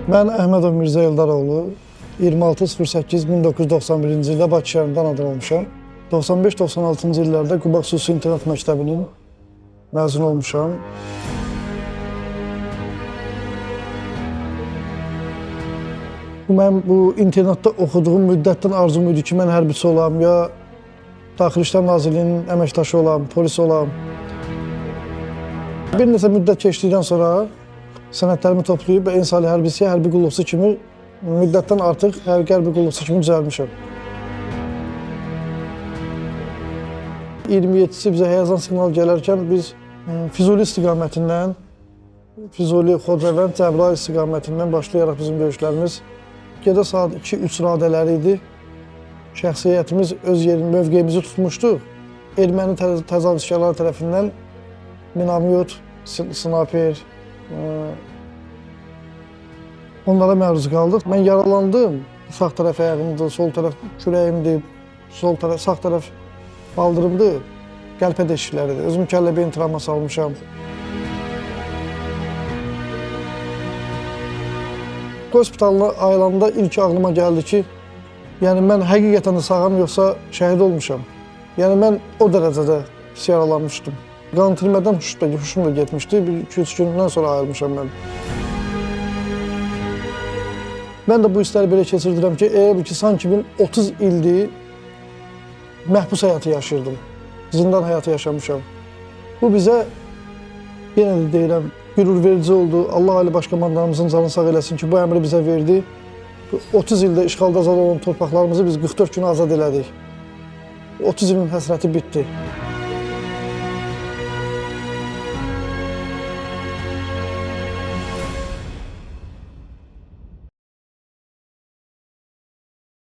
Mən Əhmədov Mirzə Eldaroğlu 26.08.1991-ci ildə Bakı şəhərindən anadan olmuşam. 95-96-cı illərdə Quba Xüsusi İnternet Məktəbinin məzun olmuşam. Mən bu internetdə oxuduğum müddətdən arzum idi ki, mən hərbiçi olam, ya Daxili İşlər Nazirliyinin əməkdaşı olam, polis olam. Bir neçə müddət keçdikdən sonra sənədlərimi toplayıb və ensali hərbisiyə, hərbi qulluqçu kimi müddətdən artıq hərbi qulluqçu kimi düzəlmişəm. 27-si bizə həyəcan siqnal gələrkən biz Füzuli istiqamətindən, Füzuli, Xocavənd, Cəbrayıl istiqamətindən başlayaraq bizim döyüşlərimiz gecə saat 2-3 radələri idi. Şəxsiyyətimiz öz mövqeyimizi tutmuşdu. Erməni təcavüzkarları tərəfindən minamyot, snaper, onlara məruz qaldıq. Mən yaralandım. Sağ tərəf ayağımdır, sol tərəf kürəyimdir, sağ tərəf baldırımdır. Qəlpə deşikləridir. Özüm kəllə beyin travması almışam. Hospitalına ayılanda ilk ağlıma gəldi ki, yəni mən həqiqətən də sağam, yoxsa şəhid olmuşam. Yəni mən o dərəcədə pis yaralanmışdım. Qan itirmədən huşum da getmişdi. 2-3 gündən sonra ayrılmışam mən. Mən də bu hissləri belə keçirdirəm ki, elə bil ki, sanki ben 30 ildir məhbus həyatı yaşayırdım. Zindan həyatı yaşamışam. Bu bizə, yenə də deyirəm, qürur verici oldu. Allah Ali Baş Komandanımızın canı sağ eləsin ki, bu əmri bizə verdi. 30 ildə işğalda azad olan torpaqlarımızı biz 44 günə azad elədik. 30 ilin həsrəti bitdi.